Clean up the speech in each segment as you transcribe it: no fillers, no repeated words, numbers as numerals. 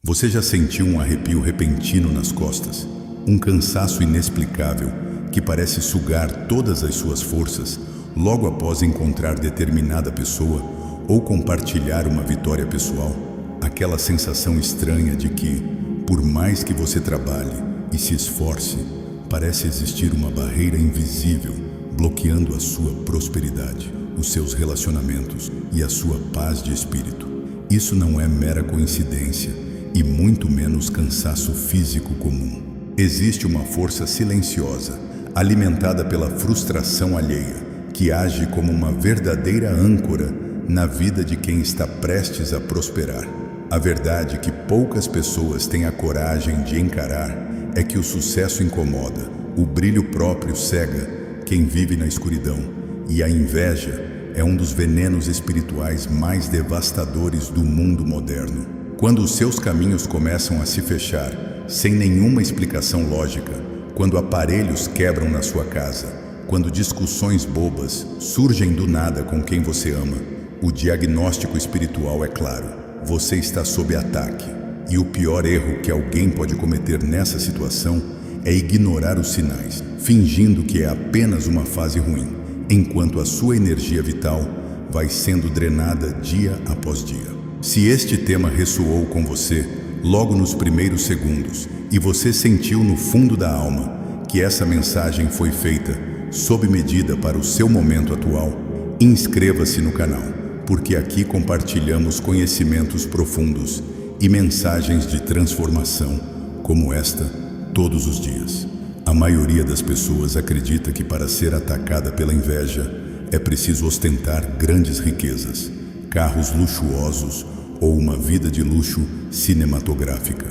Você já sentiu um arrepio repentino nas costas? Um cansaço inexplicável que parece sugar todas as suas forças logo após encontrar determinada pessoa ou compartilhar uma vitória pessoal? Aquela sensação estranha de que, por mais que você trabalhe e se esforce, parece existir uma barreira invisível bloqueando a sua prosperidade, os seus relacionamentos e a sua paz de espírito. Isso não é mera coincidência e muito menos cansaço físico comum. Existe uma força silenciosa, alimentada pela frustração alheia, que age como uma verdadeira âncora na vida de quem está prestes a prosperar. A verdade que poucas pessoas têm a coragem de encarar é que o sucesso incomoda, o brilho próprio cega quem vive na escuridão, e a inveja é um dos venenos espirituais mais devastadores do mundo moderno. Quando os seus caminhos começam a se fechar, sem nenhuma explicação lógica, quando aparelhos quebram na sua casa, quando discussões bobas surgem do nada com quem você ama, o diagnóstico espiritual é claro. Você está sob ataque. E o pior erro que alguém pode cometer nessa situação é ignorar os sinais, fingindo que é apenas uma fase ruim, enquanto a sua energia vital vai sendo drenada dia após dia. Se este tema ressoou com você logo nos primeiros segundos e você sentiu no fundo da alma que essa mensagem foi feita sob medida para o seu momento atual, inscreva-se no canal, porque aqui compartilhamos conhecimentos profundos e mensagens de transformação como esta todos os dias. A maioria das pessoas acredita que para ser atacada pela inveja é preciso ostentar grandes riquezas, carros luxuosos ou uma vida de luxo cinematográfica.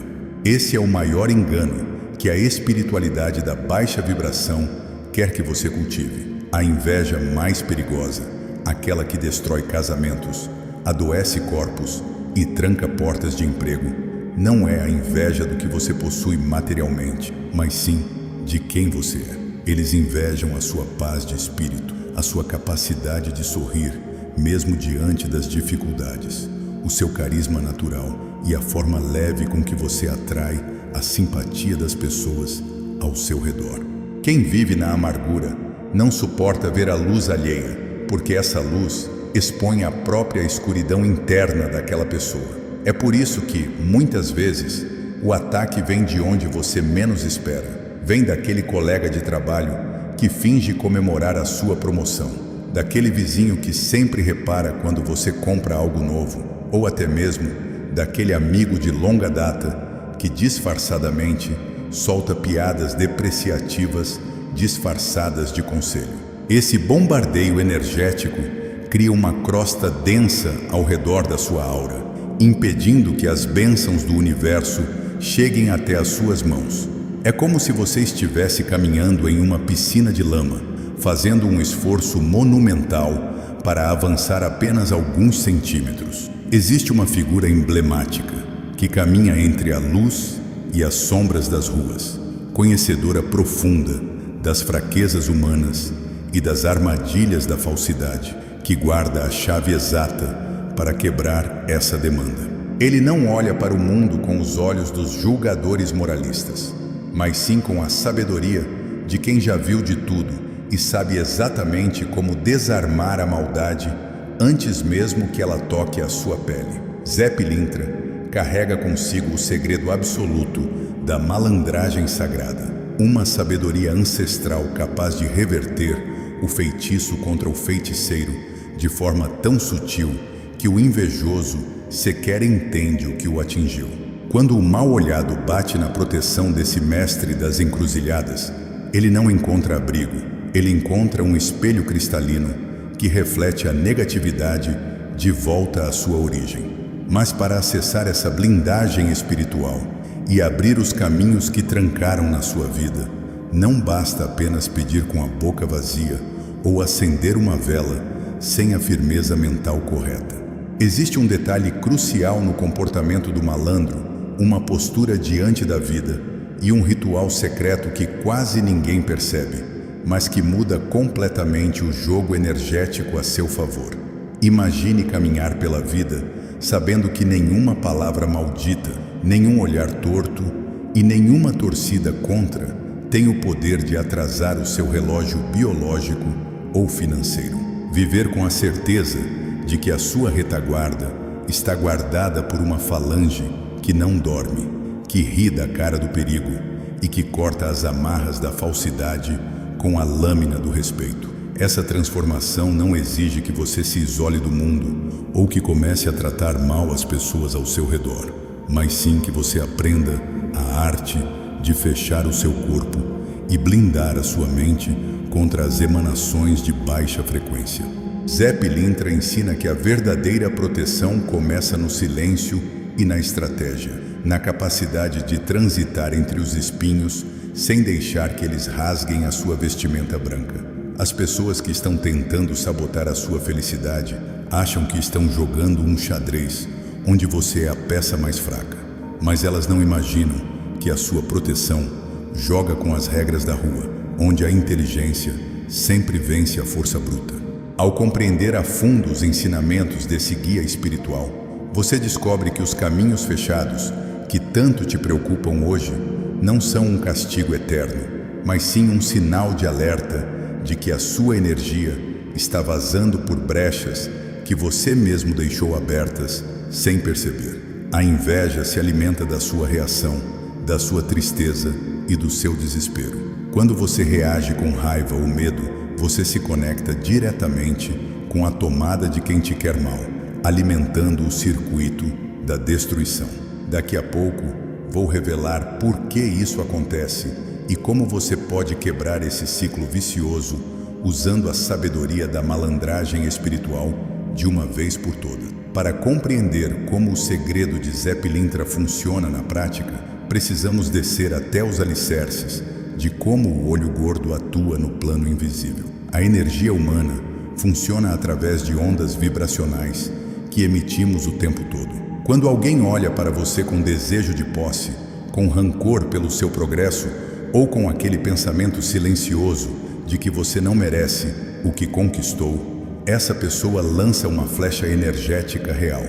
Esse é o maior engano que a espiritualidade da baixa vibração quer que você cultive. A inveja mais perigosa, aquela que destrói casamentos, adoece corpos e tranca portas de emprego, não é a inveja do que você possui materialmente, mas sim de quem você é. Eles invejam a sua paz de espírito, a sua capacidade de sorrir, mesmo diante das dificuldades, o seu carisma natural e a forma leve com que você atrai a simpatia das pessoas ao seu redor. Quem vive na amargura não suporta ver a luz alheia, porque essa luz expõe a própria escuridão interna daquela pessoa. É por isso que, muitas vezes, o ataque vem de onde você menos espera. Vem daquele colega de trabalho que finge comemorar a sua promoção, daquele vizinho que sempre repara quando você compra algo novo, ou até mesmo daquele amigo de longa data que disfarçadamente solta piadas depreciativas disfarçadas de conselho. Esse bombardeio energético cria uma crosta densa ao redor da sua aura, impedindo que as bênçãos do universo cheguem até as suas mãos. É como se você estivesse caminhando em uma piscina de lama, fazendo um esforço monumental para avançar apenas alguns centímetros. Existe uma figura emblemática que caminha entre a luz e as sombras das ruas, conhecedora profunda das fraquezas humanas e das armadilhas da falsidade, que guarda a chave exata para quebrar essa demanda. Ele não olha para o mundo com os olhos dos julgadores moralistas, mas sim com a sabedoria de quem já viu de tudo e sabe exatamente como desarmar a maldade antes mesmo que ela toque a sua pele. Zé Pilintra carrega consigo o segredo absoluto da malandragem sagrada, uma sabedoria ancestral capaz de reverter o feitiço contra o feiticeiro de forma tão sutil que o invejoso sequer entende o que o atingiu. Quando o mal-olhado bate na proteção desse mestre das encruzilhadas, ele não encontra abrigo, ele encontra um espelho cristalino que reflete a negatividade de volta à sua origem. Mas para acessar essa blindagem espiritual e abrir os caminhos que trancaram na sua vida, não basta apenas pedir com a boca vazia ou acender uma vela sem a firmeza mental correta. Existe um detalhe crucial no comportamento do malandro, uma postura diante da vida e um ritual secreto que quase ninguém percebe, mas que muda completamente o jogo energético a seu favor. Imagine caminhar pela vida sabendo que nenhuma palavra maldita nenhum olhar torto e nenhuma torcida contra tem o poder de atrasar o seu relógio biológico ou financeiro. Viver com a certeza de que a sua retaguarda está guardada por uma falange que não dorme, que ri da cara do perigo e que corta as amarras da falsidade com a lâmina do respeito. Essa transformação não exige que você se isole do mundo ou que comece a tratar mal as pessoas ao seu redor, mas sim que você aprenda a arte de fechar o seu corpo e blindar a sua mente contra as emanações de baixa frequência. Zé Pilintra ensina que a verdadeira proteção começa no silêncio e na estratégia, na capacidade de transitar entre os espinhos sem deixar que eles rasguem a sua vestimenta branca. As pessoas que estão tentando sabotar a sua felicidade acham que estão jogando um xadrez onde você é a peça mais fraca, mas elas não imaginam que a sua proteção joga com as regras da rua, onde a inteligência sempre vence a força bruta. Ao compreender a fundo os ensinamentos desse guia espiritual, você descobre que os caminhos fechados que tanto te preocupam hoje não são um castigo eterno, mas sim um sinal de alerta de que a sua energia está vazando por brechas que você mesmo deixou abertas sem perceber. A inveja se alimenta da sua reação, da sua tristeza e do seu desespero. Quando você reage com raiva ou medo, você se conecta diretamente com a tomada de quem te quer mal, alimentando o circuito da destruição. Daqui a pouco, vou revelar por que isso acontece e como você pode quebrar esse ciclo vicioso usando a sabedoria da malandragem espiritual de uma vez por todas. Para compreender como o segredo de Zé Pilintra funciona na prática, precisamos descer até os alicerces de como o olho gordo atua no plano invisível. A energia humana funciona através de ondas vibracionais que emitimos o tempo todo. Quando alguém olha para você com desejo de posse, com rancor pelo seu progresso, ou com aquele pensamento silencioso de que você não merece o que conquistou, essa pessoa lança uma flecha energética real.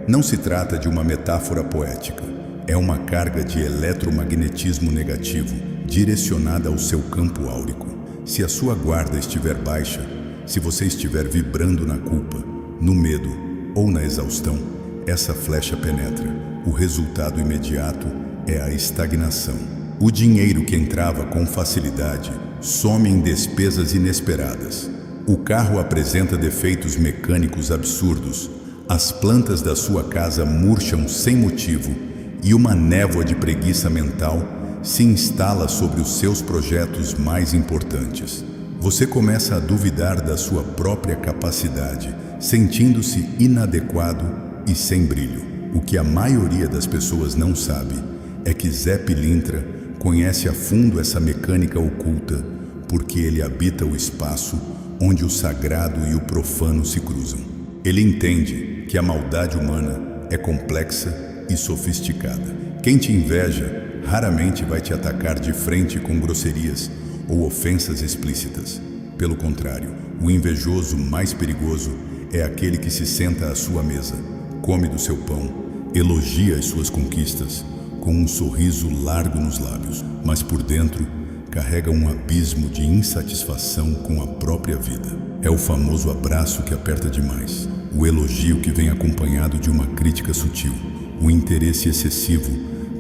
Não se trata de uma metáfora poética, é uma carga de eletromagnetismo negativo direcionada ao seu campo áurico. Se a sua guarda estiver baixa, se você estiver vibrando na culpa, no medo ou na exaustão, essa flecha penetra. O resultado imediato é a estagnação. O dinheiro que entrava com facilidade some em despesas inesperadas. O carro apresenta defeitos mecânicos absurdos. As plantas da sua casa murcham sem motivo e uma névoa de preguiça mental se instala sobre os seus projetos mais importantes. Você começa a duvidar da sua própria capacidade, sentindo-se inadequado e sem brilho. O que a maioria das pessoas não sabe é que Zé Pilintra conhece a fundo essa mecânica oculta, porque ele habita o espaço onde o sagrado e o profano se cruzam. Ele entende que a maldade humana é complexa e sofisticada. Quem te inveja raramente vai te atacar de frente com grosserias ou ofensas explícitas. Pelo contrário, o invejoso mais perigoso é aquele que se senta à sua mesa, come do seu pão, elogia as suas conquistas, com um sorriso largo nos lábios, mas por dentro carrega um abismo de insatisfação com a própria vida. É o famoso abraço que aperta demais, o elogio que vem acompanhado de uma crítica sutil, o interesse excessivo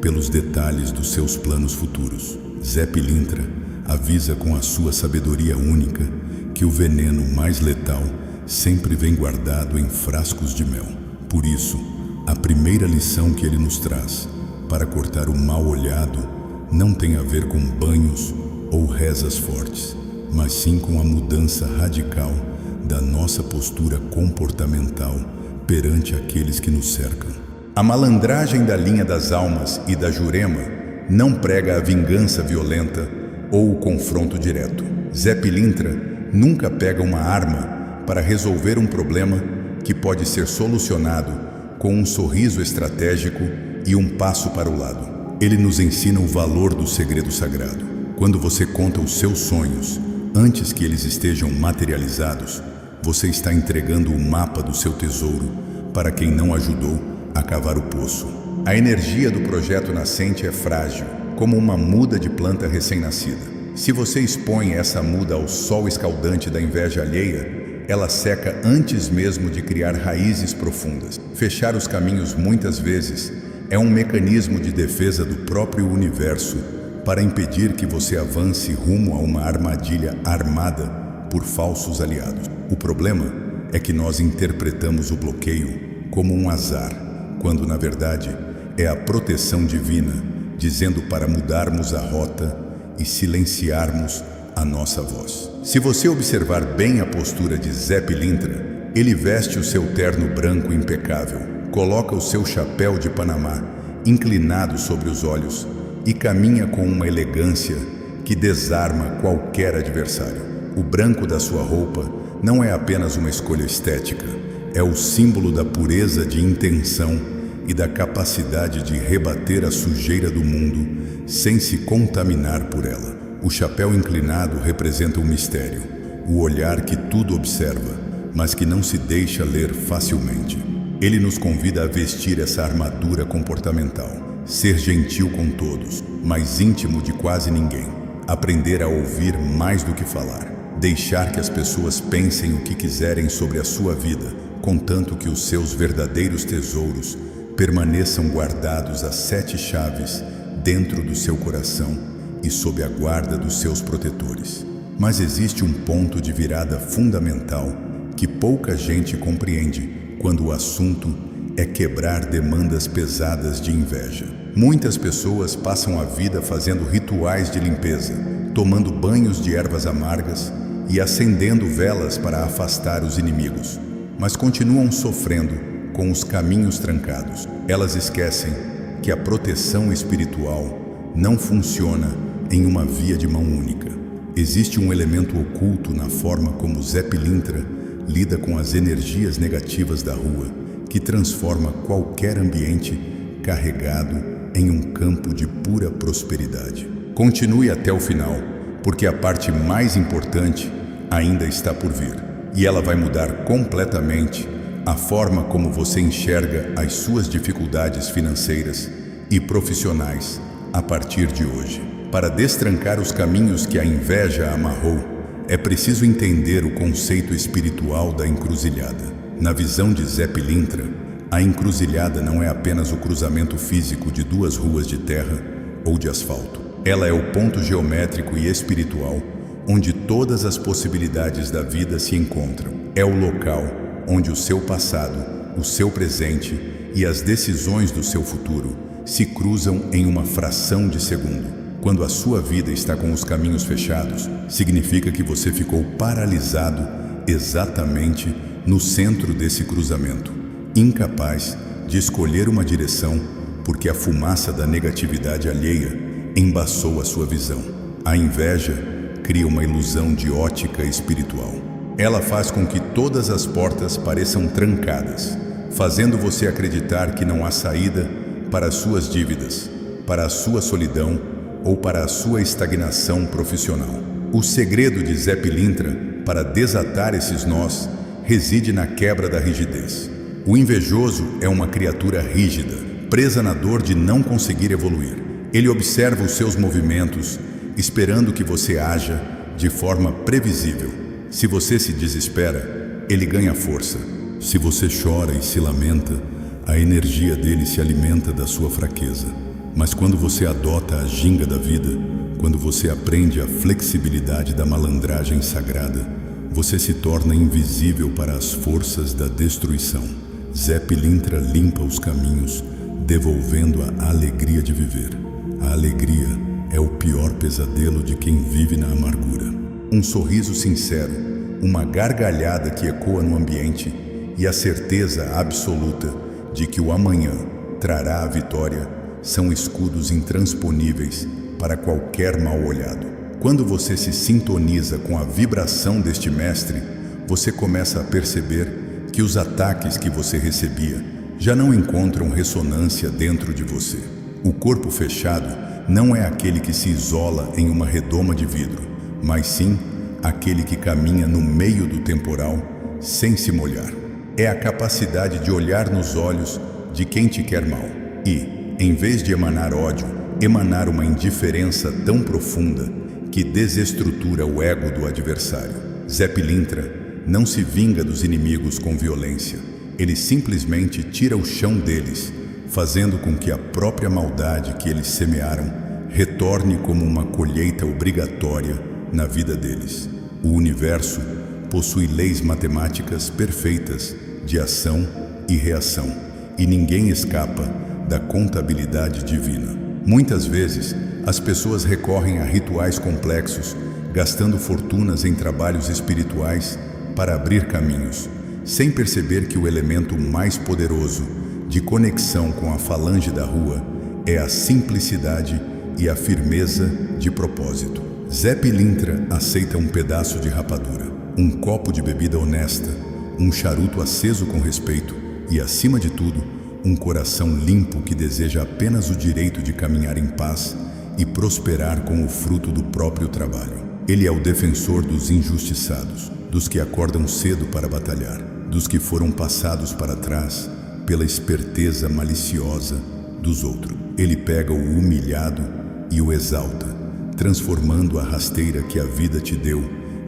pelos detalhes dos seus planos futuros. Zé Pilintra avisa com a sua sabedoria única que o veneno mais letal sempre vem guardado em frascos de mel. Por isso, a primeira lição que ele nos traz para cortar o mal olhado não tem a ver com banhos ou rezas fortes, mas sim com a mudança radical da nossa postura comportamental perante aqueles que nos cercam. A malandragem da linha das almas e da Jurema não prega a vingança violenta ou o confronto direto. Zé Pilintra nunca pega uma arma para resolver um problema que pode ser solucionado com um sorriso estratégico e um passo para o lado. Ele nos ensina o valor do segredo sagrado. Quando você conta os seus sonhos antes que eles estejam materializados, você está entregando o mapa do seu tesouro para quem não ajudou a cavar o poço. A energia do projeto nascente é frágil, como uma muda de planta recém-nascida. Se você expõe essa muda ao sol escaldante da inveja alheia, ela seca antes mesmo de criar raízes profundas. Fechar os caminhos muitas vezes é um mecanismo de defesa do próprio universo para impedir que você avance rumo a uma armadilha armada por falsos aliados. O problema é que nós interpretamos o bloqueio como um azar, quando na verdade é a proteção divina dizendo para mudarmos a rota e silenciarmos a nossa voz. Se você observar bem a postura de Zé Pilintra, ele veste o seu terno branco impecável, coloca o seu chapéu de Panamá inclinado sobre os olhos e caminha com uma elegância que desarma qualquer adversário. O branco da sua roupa não é apenas uma escolha estética, é o símbolo da pureza de intenção e da capacidade de rebater a sujeira do mundo sem se contaminar por ela. O chapéu inclinado representa o mistério, o olhar que tudo observa, mas que não se deixa ler facilmente. Ele nos convida a vestir essa armadura comportamental, ser gentil com todos, mas íntimo de quase ninguém, aprender a ouvir mais do que falar, deixar que as pessoas pensem o que quiserem sobre a sua vida, contanto que os seus verdadeiros tesouros permaneçam guardados às 7 chaves dentro do seu coração e sob a guarda dos seus protetores. Mas existe um ponto de virada fundamental que pouca gente compreende quando o assunto é quebrar demandas pesadas de inveja. Muitas pessoas passam a vida fazendo rituais de limpeza, tomando banhos de ervas amargas e acendendo velas para afastar os inimigos, mas continuam sofrendo com os caminhos trancados. Elas esquecem que a proteção espiritual não funciona em uma via de mão única. Existe um elemento oculto na forma como Zé Pilintra lida com as energias negativas da rua, que transforma qualquer ambiente carregado em um campo de pura prosperidade. Continue até o final, porque a parte mais importante ainda está por vir, e ela vai mudar completamente a forma como você enxerga as suas dificuldades financeiras e profissionais a partir de hoje. Para destrancar os caminhos que a inveja amarrou, é preciso entender o conceito espiritual da encruzilhada. Na visão de Zé Pilintra, a encruzilhada não é apenas o cruzamento físico de 2 ruas de terra ou de asfalto. Ela é o ponto geométrico e espiritual onde todas as possibilidades da vida se encontram. É o local onde o seu passado, o seu presente e as decisões do seu futuro se cruzam em uma fração de segundo. Quando a sua vida está com os caminhos fechados, significa que você ficou paralisado exatamente no centro desse cruzamento, incapaz de escolher uma direção porque a fumaça da negatividade alheia embaçou a sua visão. A inveja cria uma ilusão de ótica espiritual. Ela faz com que todas as portas pareçam trancadas, fazendo você acreditar que não há saída para as suas dívidas, para a sua solidão ou para a sua estagnação profissional. O segredo de Zé Pilintra para desatar esses nós reside na quebra da rigidez. O invejoso é uma criatura rígida, presa na dor de não conseguir evoluir. Ele observa os seus movimentos, esperando que você haja de forma previsível. Se você se desespera, ele ganha força. Se você chora e se lamenta, a energia dele se alimenta da sua fraqueza. Mas quando você adota a ginga da vida, quando você aprende a flexibilidade da malandragem sagrada, você se torna invisível para as forças da destruição. Zé Pilintra limpa os caminhos, devolvendo a alegria de viver. A alegria é o pior pesadelo de quem vive na amargura. Um sorriso sincero, uma gargalhada que ecoa no ambiente e a certeza absoluta de que o amanhã trará a vitória são escudos intransponíveis para qualquer mal-olhado. Quando você se sintoniza com a vibração deste mestre, você começa a perceber que os ataques que você recebia já não encontram ressonância dentro de você. O corpo fechado não é aquele que se isola em uma redoma de vidro, mas sim aquele que caminha no meio do temporal sem se molhar. É a capacidade de olhar nos olhos de quem te quer mal, e, em vez de emanar ódio, emanar uma indiferença tão profunda que desestrutura o ego do adversário. Zé Pilintra não se vinga dos inimigos com violência, ele simplesmente tira o chão deles, fazendo com que a própria maldade que eles semearam retorne como uma colheita obrigatória na vida deles. O universo possui leis matemáticas perfeitas de ação e reação, e ninguém escapa da contabilidade divina. Muitas vezes, as pessoas recorrem a rituais complexos, gastando fortunas em trabalhos espirituais para abrir caminhos, sem perceber que o elemento mais poderoso de conexão com a falange da rua é a simplicidade e a firmeza de propósito. Zé Pilintra aceita um pedaço de rapadura, um copo de bebida honesta, um charuto aceso com respeito e, acima de tudo, um coração limpo que deseja apenas o direito de caminhar em paz e prosperar com o fruto do próprio trabalho. Ele é o defensor dos injustiçados, dos que acordam cedo para batalhar, dos que foram passados para trás pela esperteza maliciosa dos outros. Ele pega o humilhado e o exalta, transformando a rasteira que a vida te deu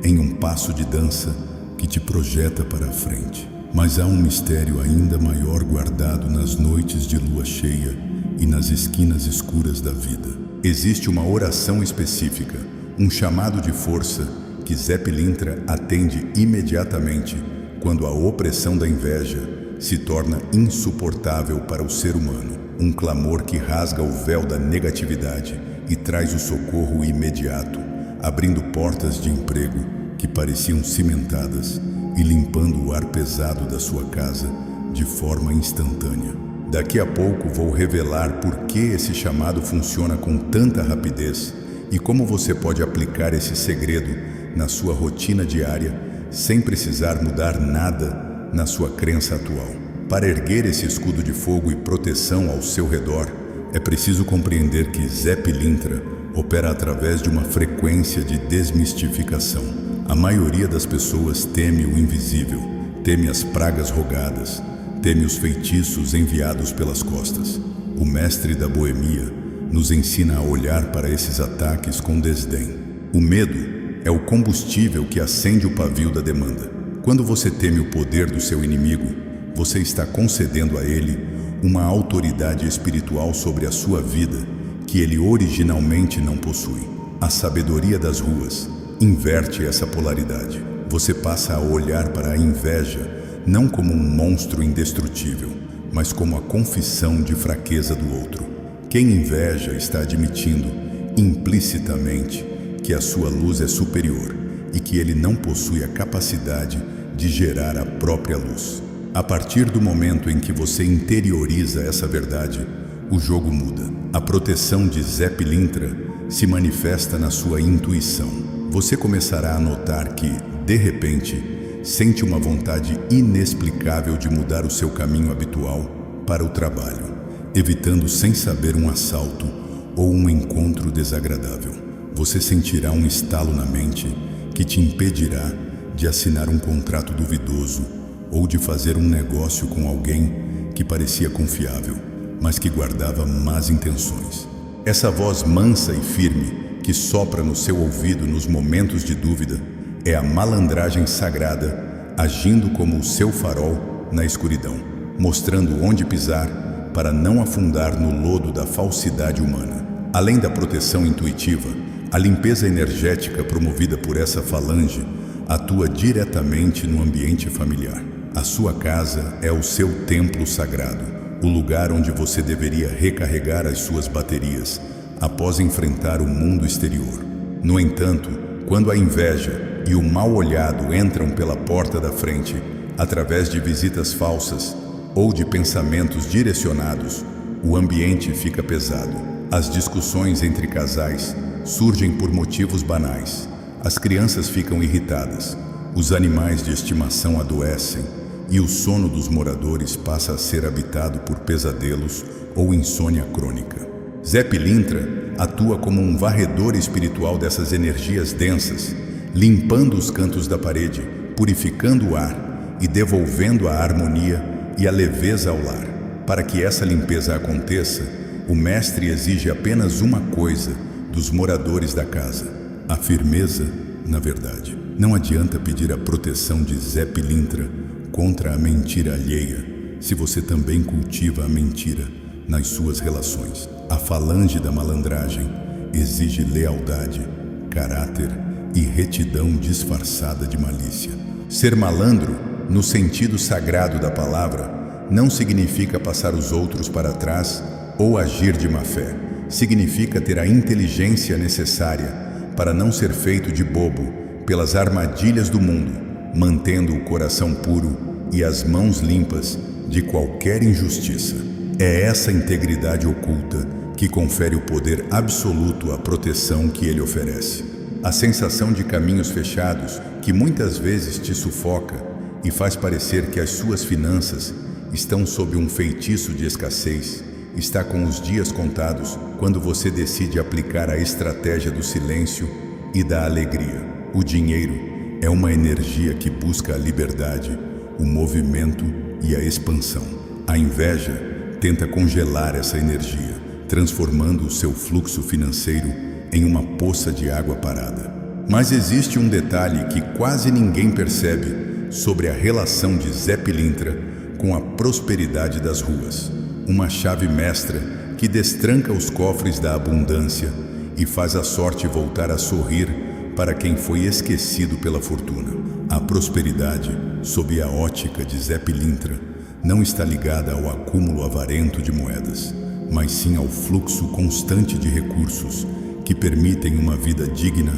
em um passo de dança que te projeta para a frente. Mas há um mistério ainda maior guardado nas noites de lua cheia e nas esquinas escuras da vida. Existe uma oração específica, um chamado de força que Zé Pilintra atende imediatamente quando a opressão da inveja se torna insuportável para o ser humano. Um clamor que rasga o véu da negatividade e traz o socorro imediato, abrindo portas de emprego que pareciam cimentadas e limpando o ar pesado da sua casa de forma instantânea. Daqui a pouco vou revelar por que esse chamado funciona com tanta rapidez e como você pode aplicar esse segredo na sua rotina diária sem precisar mudar nada na sua crença atual. Para erguer esse escudo de fogo e proteção ao seu redor, é preciso compreender que Zé Pilintra opera através de uma frequência de desmistificação. A maioria das pessoas teme o invisível, teme as pragas rogadas, teme os feitiços enviados pelas costas. O mestre da boemia nos ensina a olhar para esses ataques com desdém. O medo é o combustível que acende o pavio da demanda. Quando você teme o poder do seu inimigo, você está concedendo a ele uma autoridade espiritual sobre a sua vida que ele originalmente não possui. A sabedoria das ruas inverte essa polaridade. Você passa a olhar para a inveja não como um monstro indestrutível, mas como a confissão de fraqueza do outro. Quem inveja está admitindo, implicitamente, que a sua luz é superior e que ele não possui a capacidade de gerar a própria luz. A partir do momento em que você interioriza essa verdade, o jogo muda. A proteção de Zé Pilintra se manifesta na sua intuição. Você começará a notar que, de repente, sente uma vontade inexplicável de mudar o seu caminho habitual para o trabalho, evitando sem saber um assalto ou um encontro desagradável. Você sentirá um estalo na mente que te impedirá de assinar um contrato duvidoso ou de fazer um negócio com alguém que parecia confiável, mas que guardava más intenções. Essa voz mansa e firme que sopra no seu ouvido nos momentos de dúvida é a malandragem sagrada agindo como o seu farol na escuridão, mostrando onde pisar para não afundar no lodo da falsidade humana. Além da proteção intuitiva, a limpeza energética promovida por essa falange atua diretamente no ambiente familiar. A sua casa é o seu templo sagrado, o lugar onde você deveria recarregar as suas baterias após enfrentar o mundo exterior. No entanto, quando a inveja e o mal olhado entram pela porta da frente, através de visitas falsas ou de pensamentos direcionados, o ambiente fica pesado. As discussões entre casais surgem por motivos banais. As crianças ficam irritadas, os animais de estimação adoecem e o sono dos moradores passa a ser habitado por pesadelos ou insônia crônica. Zé Pilintra atua como um varredor espiritual dessas energias densas, limpando os cantos da parede, purificando o ar e devolvendo a harmonia e a leveza ao lar. Para que essa limpeza aconteça, o mestre exige apenas uma coisa dos moradores da casa: a firmeza na verdade. Não adianta pedir a proteção de Zé Pilintra contra a mentira alheia, se você também cultiva a mentira nas suas relações. A falange da malandragem exige lealdade, caráter e retidão disfarçada de malícia. Ser malandro, no sentido sagrado da palavra, não significa passar os outros para trás ou agir de má fé. Significa ter a inteligência necessária para não ser feito de bobo pelas armadilhas do mundo, mantendo o coração puro e as mãos limpas de qualquer injustiça. É essa integridade oculta que confere o poder absoluto à proteção que ele oferece. A sensação de caminhos fechados, que muitas vezes te sufoca e faz parecer que as suas finanças estão sob um feitiço de escassez, está com os dias contados quando você decide aplicar a estratégia do silêncio e da alegria. O dinheiro é uma energia que busca a liberdade, o movimento e a expansão. A inveja tenta congelar essa energia, transformando o seu fluxo financeiro em uma poça de água parada. Mas existe um detalhe que quase ninguém percebe sobre a relação de Zé Pilintra com a prosperidade das ruas. Uma chave mestra que destranca os cofres da abundância e faz a sorte voltar a sorrir para quem foi esquecido pela fortuna. A prosperidade, sob a ótica de Zé Pilintra, não está ligada ao acúmulo avarento de moedas, mas sim ao fluxo constante de recursos que permitem uma vida digna,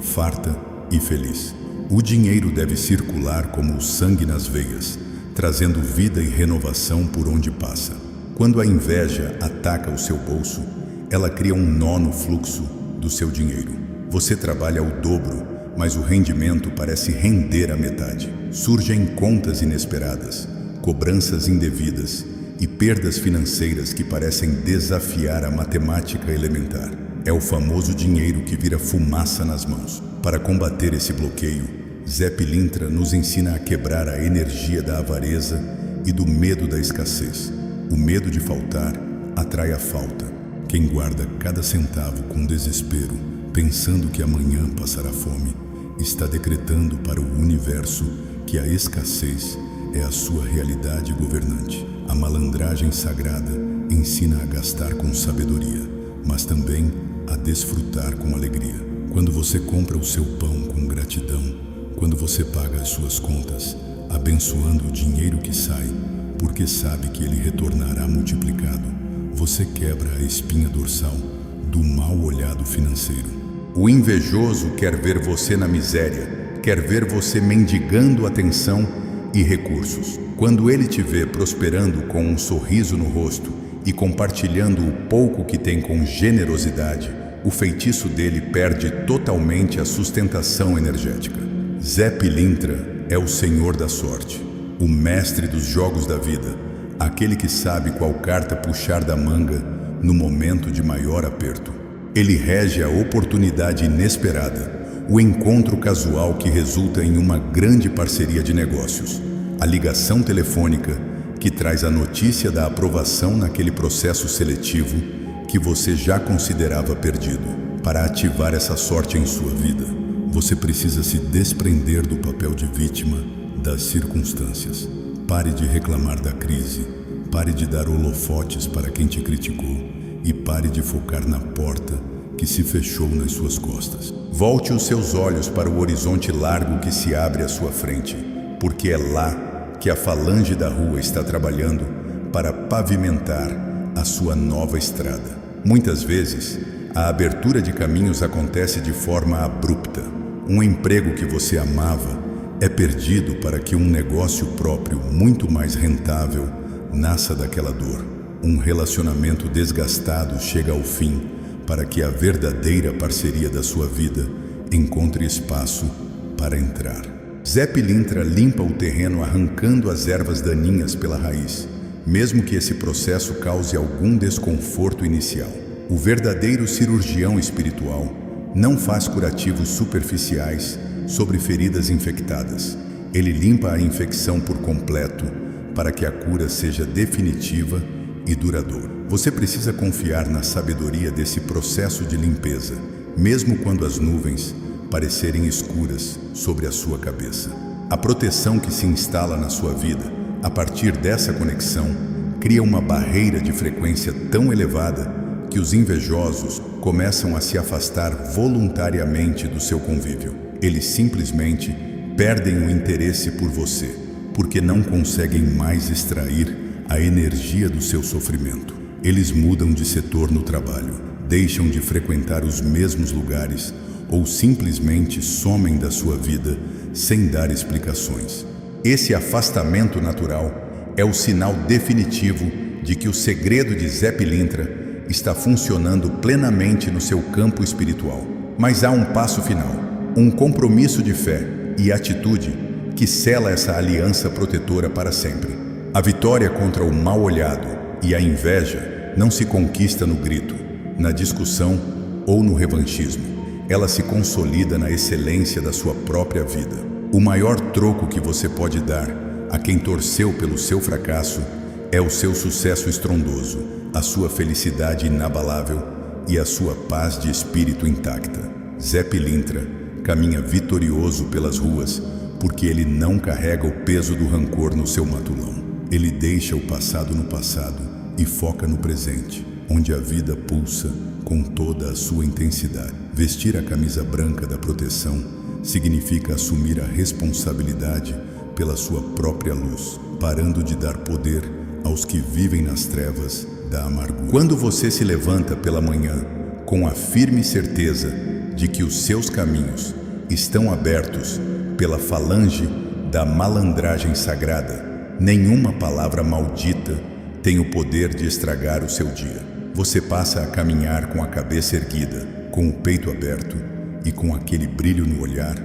farta e feliz. O dinheiro deve circular como o sangue nas veias, trazendo vida e renovação por onde passa. Quando a inveja ataca o seu bolso, ela cria um nó no fluxo do seu dinheiro. Você trabalha o dobro, mas o rendimento parece render a metade. Surgem contas inesperadas, cobranças indevidas e perdas financeiras que parecem desafiar a matemática elementar. É o famoso dinheiro que vira fumaça nas mãos. Para combater esse bloqueio, Zé Pilintra nos ensina a quebrar a energia da avareza e do medo da escassez. O medo de faltar atrai a falta. Quem guarda cada centavo com desespero, pensando que amanhã passará fome, está decretando para o universo que a escassez é a sua realidade governante. A malandragem sagrada ensina a gastar com sabedoria, mas também a desfrutar com alegria. Quando você compra o seu pão com gratidão, quando você paga as suas contas, abençoando o dinheiro que sai, porque sabe que ele retornará multiplicado, você quebra a espinha dorsal do mal olhado financeiro. O invejoso quer ver você na miséria, quer ver você mendigando atenção e recursos. Quando ele te vê prosperando com um sorriso no rosto e compartilhando o pouco que tem com generosidade, o feitiço dele perde totalmente a sustentação energética. Zé Pilintra é o senhor da sorte, o mestre dos jogos da vida, aquele que sabe qual carta puxar da manga no momento de maior aperto. Ele rege a oportunidade inesperada, o encontro casual que resulta em uma grande parceria de negócios, a ligação telefônica que traz a notícia da aprovação naquele processo seletivo que você já considerava perdido. Para ativar essa sorte em sua vida, você precisa se desprender do papel de vítima das circunstâncias. Pare de reclamar da crise, pare de dar holofotes para quem te criticou e pare de focar na porta que se fechou nas suas costas. Volte os seus olhos para o horizonte largo que se abre à sua frente, porque é lá que a falange da rua está trabalhando para pavimentar a sua nova estrada. Muitas vezes, a abertura de caminhos acontece de forma abrupta. Um emprego que você amava é perdido para que um negócio próprio muito mais rentável nasça daquela dor. Um relacionamento desgastado chega ao fim para que a verdadeira parceria da sua vida encontre espaço para entrar. Zé Pilintra limpa o terreno arrancando as ervas daninhas pela raiz, mesmo que esse processo cause algum desconforto inicial. O verdadeiro cirurgião espiritual não faz curativos superficiais sobre feridas infectadas. Ele limpa a infecção por completo, para que a cura seja definitiva e duradoura. Você precisa confiar na sabedoria desse processo de limpeza, mesmo quando as nuvens parecerem escuras sobre a sua cabeça. A proteção que se instala na sua vida, a partir dessa conexão, cria uma barreira de frequência tão elevada que os invejosos começam a se afastar voluntariamente do seu convívio. Eles simplesmente perdem o interesse por você, porque não conseguem mais extrair a energia do seu sofrimento. Eles mudam de setor no trabalho, deixam de frequentar os mesmos lugares ou simplesmente somem da sua vida sem dar explicações. Esse afastamento natural é o sinal definitivo de que o segredo de Zé Pilintra está funcionando plenamente no seu campo espiritual. Mas há um passo final, um compromisso de fé e atitude que sela essa aliança protetora para sempre. A vitória contra o mal-olhado e a inveja não se conquista no grito, na discussão ou no revanchismo. Ela se consolida na excelência da sua própria vida. O maior troco que você pode dar a quem torceu pelo seu fracasso é o seu sucesso estrondoso, a sua felicidade inabalável e a sua paz de espírito intacta. Zé Pilintra caminha vitorioso pelas ruas porque ele não carrega o peso do rancor no seu matulão. Ele deixa o passado no passado e foca no presente, onde a vida pulsa com toda a sua intensidade. Vestir a camisa branca da proteção significa assumir a responsabilidade pela sua própria luz, parando de dar poder aos que vivem nas trevas da amargura. Quando você se levanta pela manhã com a firme certeza de que os seus caminhos estão abertos pela falange da malandragem sagrada, nenhuma palavra maldita tem o poder de estragar o seu dia. Você passa a caminhar com a cabeça erguida, com o peito aberto e com aquele brilho no olhar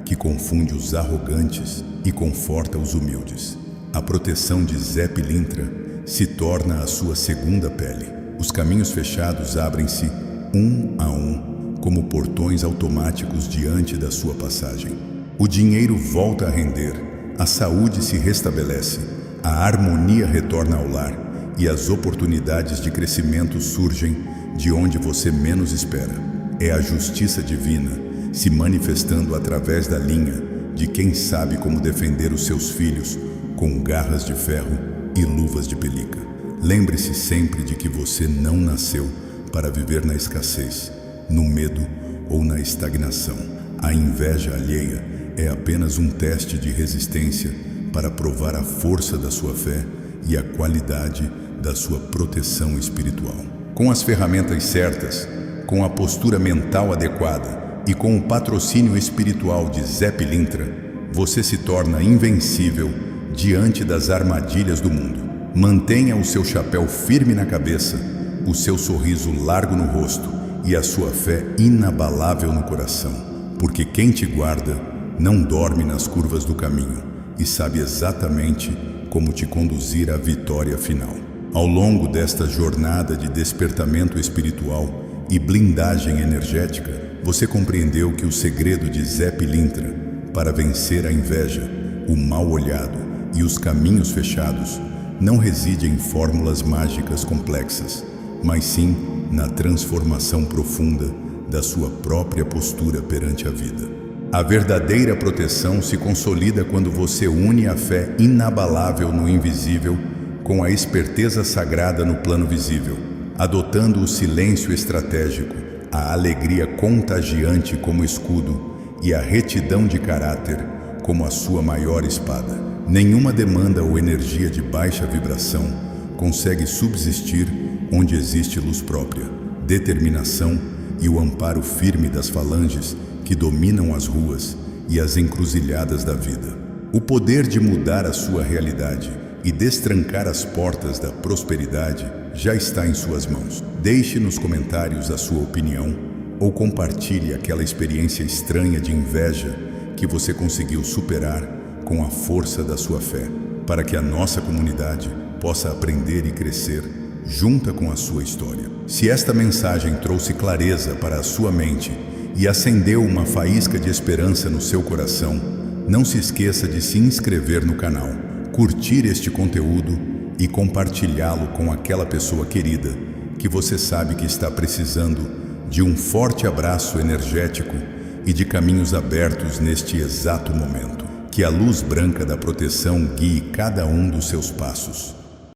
que confunde os arrogantes e conforta os humildes. A proteção de Zé Pilintra se torna a sua segunda pele. Os caminhos fechados abrem-se um a um, como portões automáticos diante da sua passagem. O dinheiro volta a render, a saúde se restabelece, a harmonia retorna ao lar e as oportunidades de crescimento surgem de onde você menos espera. É a justiça divina se manifestando através da linha de quem sabe como defender os seus filhos com garras de ferro e luvas de pelica. Lembre-se sempre de que você não nasceu para viver na escassez, no medo ou na estagnação. A inveja alheia é apenas um teste de resistência para provar a força da sua fé e a qualidade da sua proteção espiritual. Com as ferramentas certas, com a postura mental adequada e com o patrocínio espiritual de Zé Pilintra, você se torna invencível diante das armadilhas do mundo. Mantenha o seu chapéu firme na cabeça, o seu sorriso largo no rosto e a sua fé inabalável no coração, porque quem te guarda não dorme nas curvas do caminho e sabe exatamente como te conduzir à vitória final. Ao longo desta jornada de despertamento espiritual e blindagem energética, você compreendeu que o segredo de Zé Pilintra para vencer a inveja, o mal-olhado e os caminhos fechados não reside em fórmulas mágicas complexas, mas sim na transformação profunda da sua própria postura perante a vida. A verdadeira proteção se consolida quando você une a fé inabalável no invisível com a esperteza sagrada no plano visível, adotando o silêncio estratégico, a alegria contagiante como escudo e a retidão de caráter como a sua maior espada. Nenhuma demanda ou energia de baixa vibração consegue subsistir onde existe luz própria, determinação e o amparo firme das falanges que dominam as ruas e as encruzilhadas da vida. O poder de mudar a sua realidade e destrancar as portas da prosperidade já está em suas mãos. Deixe nos comentários a sua opinião ou compartilhe aquela experiência estranha de inveja que você conseguiu superar com a força da sua fé, para que a nossa comunidade possa aprender e crescer junta com a sua história. Se esta mensagem trouxe clareza para a sua mente e acendeu uma faísca de esperança no seu coração, não se esqueça de se inscrever no canal, curtir este conteúdo e compartilhá-lo com aquela pessoa querida que você sabe que está precisando de um forte abraço energético e de caminhos abertos neste exato momento. Que a luz branca da proteção guie cada um dos seus passos.